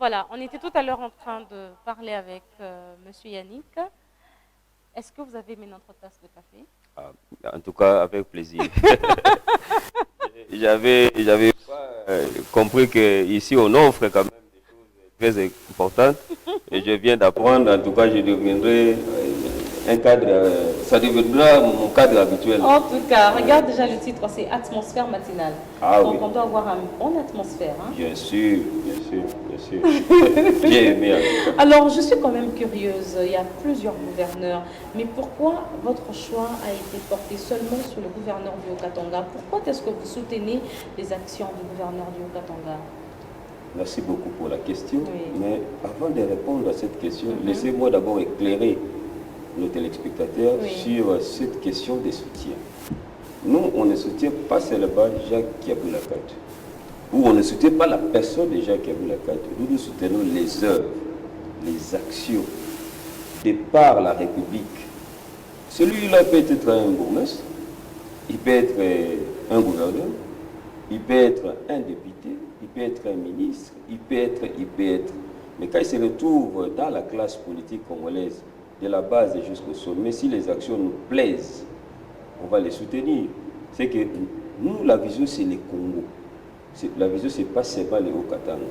Voilà, on était tout à l'heure en train de parler avec Monsieur Yannick. Est-ce que vous avez aimé notre tasse de café? Ah, en tout cas, avec plaisir. J'avais pas compris qu'ici, on offre quand même des choses très importantes. Et je viens d'apprendre, en tout cas, je deviendrai un cadre, ça deviendra mon cadre habituel. En tout cas, regarde déjà le titre, c'est Atmosphère matinale. Ah Donc oui, on doit avoir une bonne atmosphère. Hein. bien sûr, bien sûr, bien sûr. J'ai aimé en tout cas. Alors, je suis quand même curieuse. Il y a plusieurs gouverneurs. Mais pourquoi votre choix a été porté seulement sur le gouverneur du Haut-Katanga? Pourquoi est-ce que vous soutenez les actions du gouverneur du Haut-Katanga? Merci beaucoup pour la question. Oui. Mais avant de répondre à cette question, laissez-moi d'abord éclairer nos téléspectateurs Oui. sur cette question des soutiens. Nous, on ne soutient pas seulement Jacques Kiabou-Lakato, ou on ne soutient pas la personne de Jacques Kiabou-Lakato. Nous soutenons les œuvres, les actions de par la République. Celui-là peut être un bourgmestre, il peut être un gouverneur, il peut être un député, il peut être un ministre, il peut être. Mais quand il se retrouve dans la classe politique congolaise, de la base jusqu'au sommet, si les actions nous plaisent, on va les soutenir. C'est que nous, la vision, c'est les Congo. La vision, c'est pas seulement les Haut-Katanga.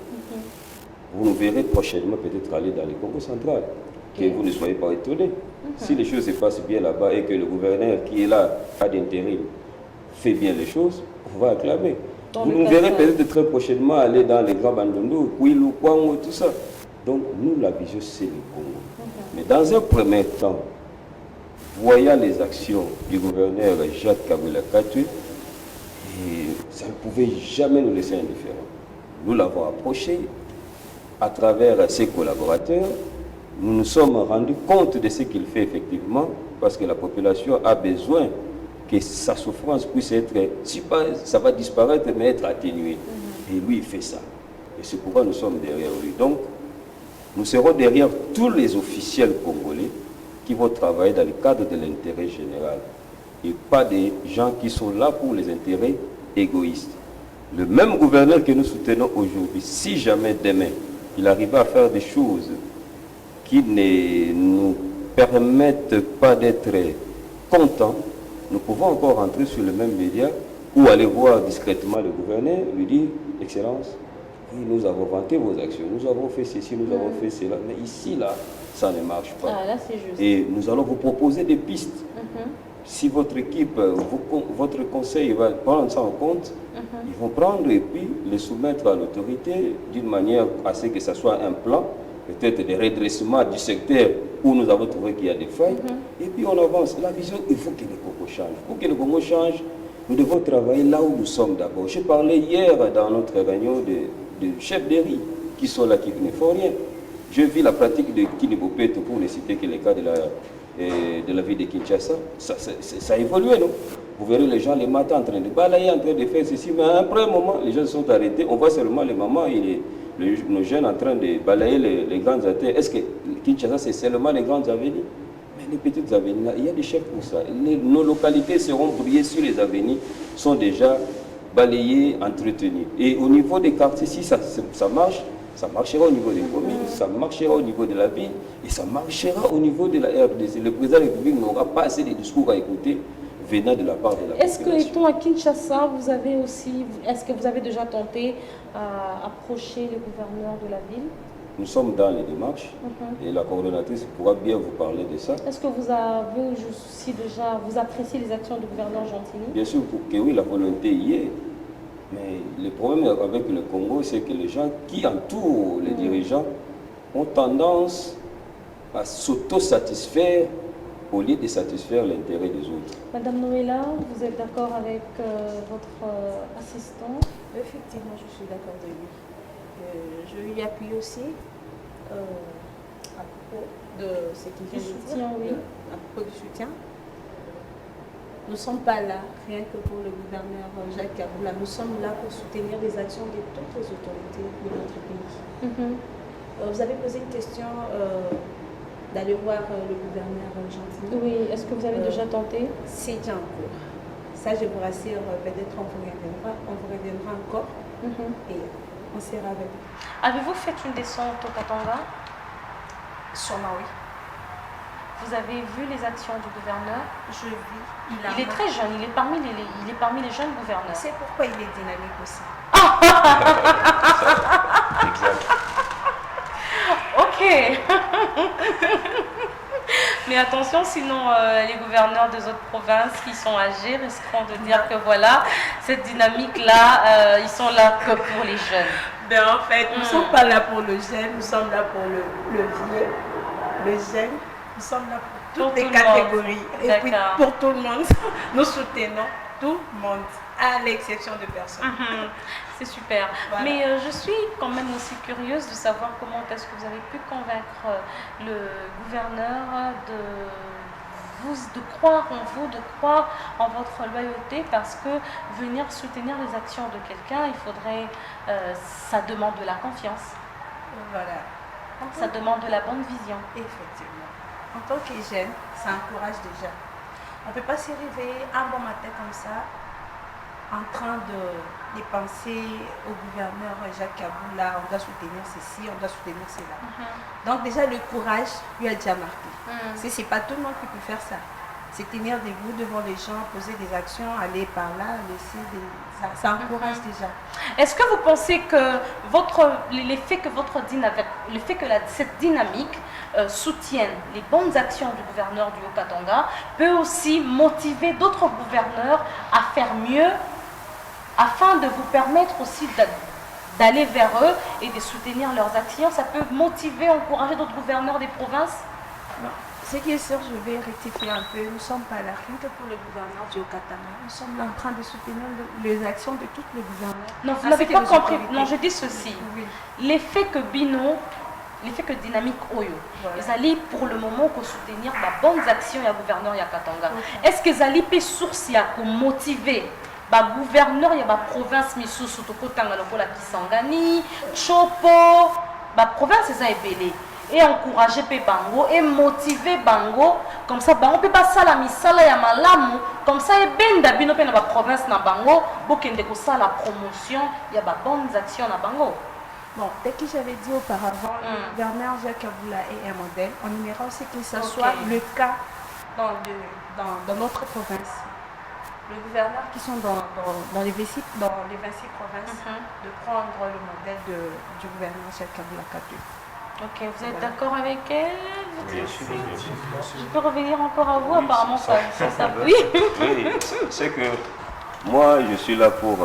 Vous nous verrez prochainement peut-être aller dans les Congo central. Que vous ne soyez pas étonnés. Si les choses se passent bien là-bas et que le gouverneur qui est là, à d'intérim, fait bien les choses, on va acclamer. Vous nous verrez peut-être très prochainement aller dans les grands bandondo, Kouilou, Kwango, tout ça. Donc, nous, la vision, c'est le Congo. Mais dans un premier temps, voyant les actions du gouverneur Jacques Kabila-Katou, ça ne pouvait jamais nous laisser indifférents. Nous l'avons approché à travers ses collaborateurs. Nous nous sommes rendus compte de ce qu'il fait effectivement, parce que la population a besoin que sa souffrance puisse être, si pas, ça va disparaître, mais être atténuée. Et lui, il fait ça. Et c'est pourquoi nous sommes derrière lui. Donc, nous serons derrière tous les officiels congolais qui vont travailler dans le cadre de l'intérêt général. Et pas des gens qui sont là pour les intérêts égoïstes. Le même gouverneur que nous soutenons aujourd'hui, si jamais demain, il arrive à faire des choses qui ne nous permettent pas d'être contents, nous pouvons encore rentrer sur le même média ou aller voir discrètement le gouverneur, lui dire, Excellence, oui, nous avons vanté vos actions, nous avons fait ceci, nous avons fait cela, mais ici, là, ça ne marche pas. Ah, là, c'est juste. Et nous allons vous proposer des pistes. Si votre équipe, votre conseil va prendre ça en compte, ils vont prendre et puis les soumettre à l'autorité d'une manière à ce que ce soit un plan, peut-être des redressements du secteur où nous avons trouvé qu'il y a des failles, et puis on avance. La vision, il faut que le Congo change. Pour que le Congo change, nous devons travailler là où nous sommes d'abord. J'ai parlé hier dans notre réunion de chefs de riz qui sont là, qui ne font rien. Je vis la pratique de Kinibopeto, pour ne citer que les cas de la ville de Kinshasa. Ça a évolué, non? Vous verrez les gens les matins en train de balayer, en train de faire ceci, mais à un premier moment, les gens se sont arrêtés. On voit seulement les mamans et nos jeunes en train de balayer les grandes artères. Est-ce que Kinshasa, c'est seulement les grandes avenues? Mais les petites avenues, il y a des chefs pour ça. Nos localités seront brillées sur les avenues, sont déjà balayées, entretenues. Et au niveau des quartiers, si ça marche, ça marchera au niveau des communes, ça marchera au niveau de la ville et ça marchera au niveau de la RDC. Le président de la République n'aura pas assez de discours à écouter venant de la part de la Est-ce que, étant à Kinshasa, est-ce que vous avez déjà tenté à approcher le gouverneur de la ville? Nous sommes dans les démarches et la coordonnatrice pourra bien vous parler de ça. Est-ce que vous avez aussi déjà, vous appréciez les actions du gouverneur Gentili? Bien sûr que oui, la volonté y est. Mais le problème avec le Congo, c'est que les gens qui entourent les dirigeants ont tendance à s'auto-satisfaire au lieu de satisfaire l'intérêt des autres. Madame Noëlla, vous êtes d'accord avec votre assistant? Effectivement, je suis d'accord de lui. Je lui appuie aussi à propos de ce qu'il vient de dire, oui. à propos du soutien. Nous ne sommes pas là, rien que pour le gouverneur Jacques Kabila. Nous sommes là pour soutenir les actions de toutes les autorités de notre pays. Vous avez posé une question d'aller voir le gouverneur Gentili. Oui, est-ce que vous avez déjà tenté? C'est déjà en cours. Ça, je vous rassure, peut-être on vous reviendra encore. Et on sera avec vous. Avez-vous fait une descente au Katanga? Sûrement, oui. Vous avez vu les actions du gouverneur? Je vis. Il est très jeune, il est parmi les jeunes gouverneurs. C'est pourquoi il est dynamique aussi. Exact. Ok. Mais attention, sinon les gouverneurs des autres provinces qui sont âgés risqueront de dire que voilà, cette dynamique-là, ils sont là que pour les jeunes. Ben, en fait, nous ne sommes pas là pour le jeune, nous sommes là pour le vieux, le jeune. Nous sommes là pour toutes les catégories. Et puis pour tout le monde, nous soutenons tout le monde, à l'exception de personne. C'est super. Voilà. Mais je suis quand même aussi curieuse de savoir comment est-ce que vous avez pu convaincre le gouverneur de croire en vous, de croire en votre loyauté, parce que venir soutenir les actions de quelqu'un, il faudrait, ça demande de la confiance. Voilà. Ça demande de la bonne vision. Effectivement. En tant que jeune, ça encourage déjà. On ne peut pas se réveiller un bon matin comme ça, en train de penser au gouverneur Jacques Kaboula, on doit soutenir ceci, on doit soutenir cela. Donc déjà le courage lui a déjà marqué. Ce n'est pas tout le monde qui peut faire ça. C'est tenir debout devant les gens, poser des actions, aller par là, laisser des... Ça encourage déjà. Est-ce que vous pensez que l'effet que cette dynamique soutienne les bonnes actions du gouverneur du Haut-Katanga peut aussi motiver d'autres gouverneurs à faire mieux, afin de vous permettre aussi d'aller vers eux et de soutenir leurs actions? Ça peut motiver, encourager d'autres gouverneurs des provinces? Non. Ce qui est sûr, je vais rectifier un peu. Nous ne sommes pas là rien que pour le gouverneur du Haut-Katanga. Nous sommes là en train de soutenir les actions de tous les gouverneurs. Non, vous n'avez pas compris. Non, je dis ceci. Oui. L'effet que Bino, l'effet que Dynamique Oyo, voilà. Ils allaient pour le moment soutenir les bonnes actions du gouverneur du Katanga. Okay. Est-ce qu'ils allaient pour source pour motiver le gouverneur de la province misusu tokotanga lokola Kisangani, Chopo, la province est belé. Et encourager Bango et motiver Bango comme ça Bango peut pas ça la misala ya malamu comme ça et benda bino pe na ba province na Bango bokende ko ça la promotion il y a ba bonnes actions na Bango. Bon, dès que j'avais dit auparavant, le gouverneur Jacques Kaboula est un modèle. On aimerait aussi que ce soit le cas dans notre province. Les gouverneurs qui sont dans les 26 provinces, de prendre le modèle du gouverneur Jacques Kaboula Katou. Ok, vous êtes d'accord avec elle? Oui, je peux revenir encore à vous, oui, apparemment ça oui, c'est que moi je suis là pour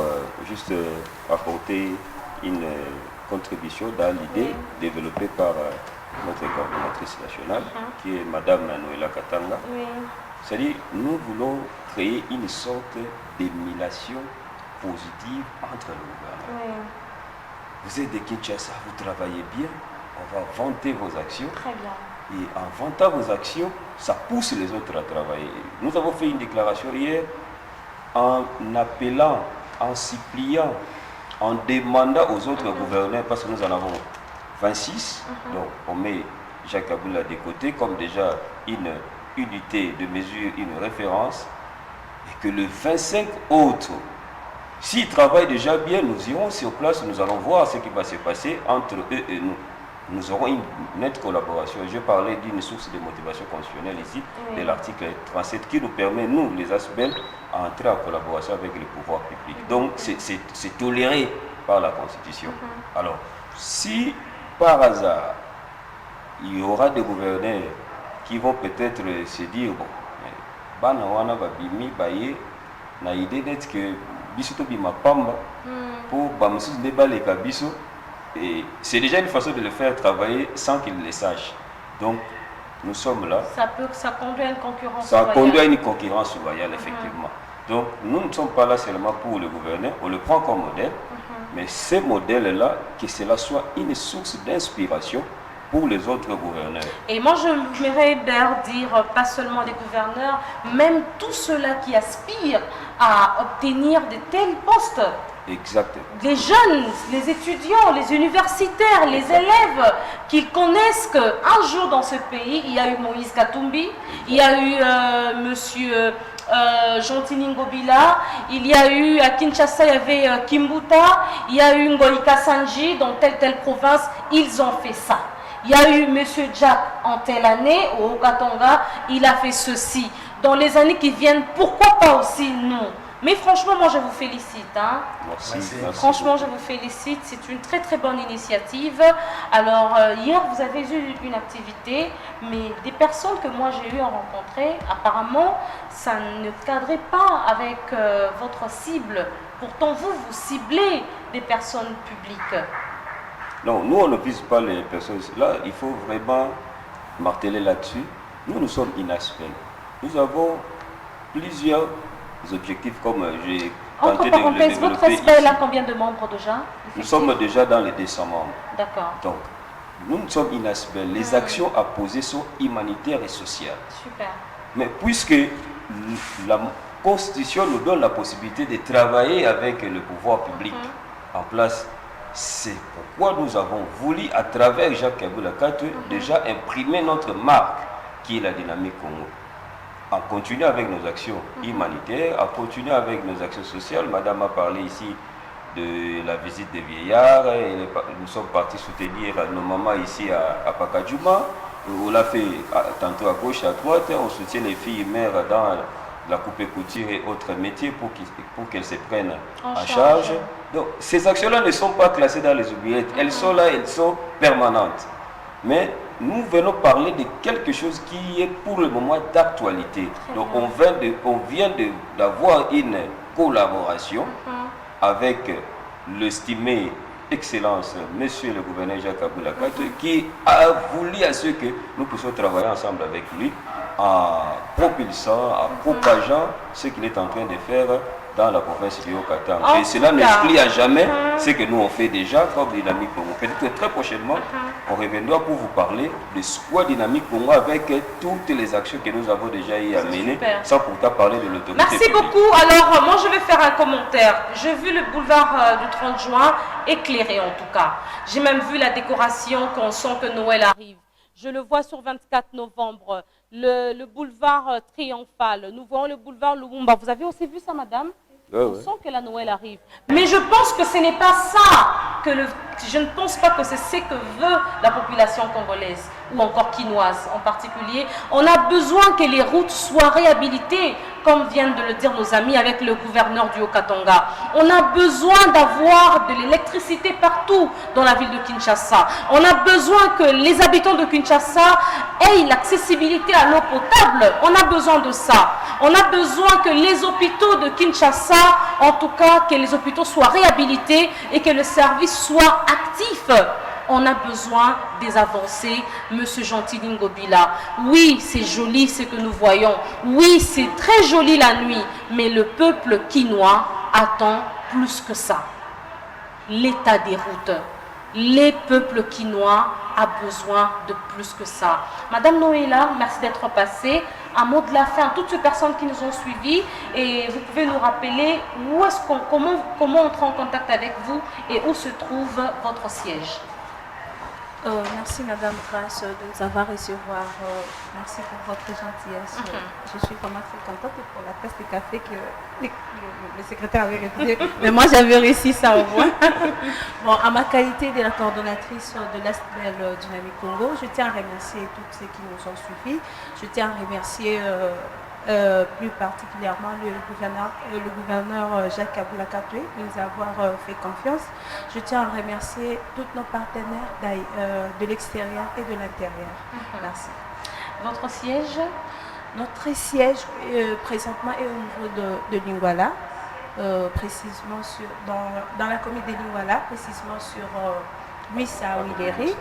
juste apporter une contribution dans l'idée développée par notre coordinatrice nationale, qui est Madame Noëlla Katanga. Oui. C'est-à-dire, nous voulons créer une sorte d'émulation positive entre le gouvernement. Oui. Vous êtes de Kinshasa, vous travaillez bien. On va vanter vos actions. Très bien. Et en vantant vos actions, ça pousse les autres à travailler. Nous avons fait une déclaration hier en appelant, en suppliant, en demandant aux autres gouverneurs, parce que nous en avons 26, donc on met Jacques Kaboula de côté comme déjà une unité de mesure, une référence, et que le 25 autres, s'ils travaillent déjà bien, nous irons sur place, nous allons voir ce qui va se passer entre eux et nous. Nous aurons une nette collaboration. Je parlais d'une source de motivation constitutionnelle ici, de l'article 37, qui nous permet, nous, les ASBEL, à entrer en collaboration avec les pouvoirs publics. Donc, c'est toléré par la Constitution. Alors, si par hasard, il y aura des gouverneurs qui vont peut-être se dire, bon, Banawana Babimi, Baye, na idée d'être que Bisoto Bima Pamba, pour Bamsus Neba les Kabiso, et c'est déjà une façon de le faire travailler sans qu'il le sache. Donc, nous sommes là. Ça conduit à une concurrence Ça conduit à une concurrence loyale, effectivement. Donc, nous ne sommes pas là seulement pour le gouverneur, on le prend comme modèle, mais ces modèles-là, que cela soit une source d'inspiration pour les autres gouverneurs. Et moi, je m'aimerais d'ailleurs dire, pas seulement les gouverneurs, même tous ceux-là qui aspirent à obtenir de tels postes Exactement. Les jeunes, les étudiants, les universitaires, les élèves, qu'ils connaissent qu'un jour dans ce pays, il y a eu Moïse Katumbi, il y a eu monsieur Gentili Ngobila, il y a eu à Kinshasa, il y avait Kimbuta, il y a eu Ngoïka Sanji dans telle province, ils ont fait ça. Il y a eu monsieur Jack en telle année, au Katanga, il a fait ceci. Dans les années qui viennent, pourquoi pas aussi nous? Mais franchement, moi je vous félicite. Hein. Merci. Franchement, je vous félicite. C'est une très bonne initiative. Alors, hier, vous avez eu une activité, mais des personnes que moi j'ai eu à rencontrer, apparemment, ça ne cadrait pas avec votre cible. Pourtant, vous ciblez des personnes publiques. Non, nous, on ne vise pas les personnes. Là, il faut vraiment marteler là-dessus. Nous sommes inaspect. Nous avons plusieurs objectifs comme j'ai tenté de le développer. Votre SPEL a combien de membres déjà? Nous sommes déjà dans les 200 membres. D'accord. Donc, nous sommes inaspect. Les actions à poser sont humanitaires et sociales. Super. Mais puisque la Constitution nous donne la possibilité de travailler avec le pouvoir public en place, c'est pourquoi nous avons voulu, à travers Jacques Kabila Kato, déjà imprimer notre marque, qui est la dynamique Congo. En continuant avec nos actions humanitaires, en continuant avec nos actions sociales. Madame a parlé ici de la visite des vieillards. Nous sommes partis soutenir nos mamans ici à Pakadjouma. On l'a fait tantôt à gauche, à droite. On soutient les filles mères dans la coupe et couture et autres métiers pour qu'elles se prennent en charge. Donc, ces actions-là ne sont pas classées dans les oubliettes. Elles sont là, elles sont permanentes. Mais nous venons parler de quelque chose qui est pour le moment d'actualité. Donc on vient d'avoir une collaboration avec l'estimé Excellence, Monsieur le gouverneur Jacques Kabila Kato, qui a voulu à ce que nous puissions travailler ensemble avec lui en propulsant, en propageant ce qu'il est en train de faire dans la province du Haut-Katanga. Et cela n'exclut à jamais ce que nous on fait déjà comme Dynamique Congo. Peut-être que très prochainement, on reviendra pour vous parler de Squad Dynamique Congo avec toutes les actions que nous avons déjà y à mener, sans pourtant parler de l'autorité. Merci beaucoup. Alors, moi, je vais faire un commentaire. J'ai vu le boulevard du 30 juin éclairé en tout cas. J'ai même vu la décoration qu'on sent que Noël arrive. Je le vois sur 24 novembre. Le boulevard triomphal. Nous voyons le boulevard Lumumba. Vous avez aussi vu ça, madame? On sent que la Noël arrive. Mais je pense que ce n'est pas ça je ne pense pas que c'est ce que veut la population congolaise ou encore quinoise en particulier. On a besoin que les routes soient réhabilitées, comme viennent de le dire nos amis avec le gouverneur du Haut-Katanga. On a besoin d'avoir de l'électricité partout dans la ville de Kinshasa. On a besoin que les habitants de Kinshasa aient l'accessibilité à l'eau potable. On a besoin de ça. On a besoin que les hôpitaux de Kinshasa, en tout cas, que les hôpitaux soient réhabilités et que le service soit actif. On a besoin des avancées, Monsieur Gentili Ngobila. Oui, c'est joli ce que nous voyons. Oui, c'est très joli la nuit. Mais le peuple quinois attend plus que ça. L'état des routes. Les peuples quinois a besoin de plus que ça. Madame Noéla, merci d'être passée. Un mot de la fin à toutes ces personnes qui nous ont suivis. Et vous pouvez nous rappeler comment entrer en contact avec vous et où se trouve votre siège. Merci Madame Grace de nous avoir recevoir. Merci pour votre gentillesse. Je suis vraiment très contente pour la tasse de café que le secrétaire avait refusé. Mais moi j'avais réussi ça au moins. Bon, à ma qualité de la coordonnatrice de l'ASPEL Dynamique Congo, je tiens à remercier tous ceux qui nous ont suivis. Je tiens à remercier plus particulièrement le gouverneur Jacques Kabila Kato de nous avoir fait confiance. Je tiens à remercier tous nos partenaires de l'extérieur et de l'intérieur. Merci. Votre siège? Notre siège présentement est au niveau de Lingwala, précisément dans la commune de Lingwala, précisément sur Missa Wileri,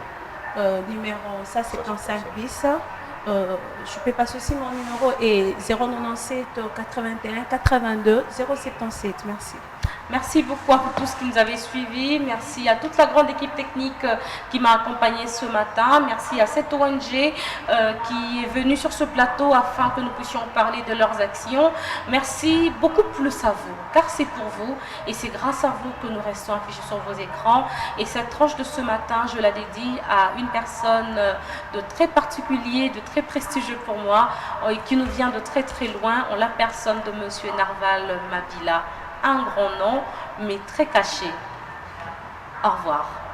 numéro 175 bis. Je peux passer aussi mon numéro est 097 81 82 077. Merci. Merci beaucoup à vous tous qui nous avez suivis. Merci à toute la grande équipe technique qui m'a accompagnée ce matin. Merci à cette ONG qui est venue sur ce plateau afin que nous puissions parler de leurs actions. Merci beaucoup plus à vous, car c'est pour vous et c'est grâce à vous que nous restons affichés sur vos écrans. Et cette tranche de ce matin, je la dédie à une personne de très particulier, de très prestigieux pour moi, qui nous vient de très très loin, en la personne de Monsieur Narval Mabila. Un grand nom, mais très caché. Au revoir.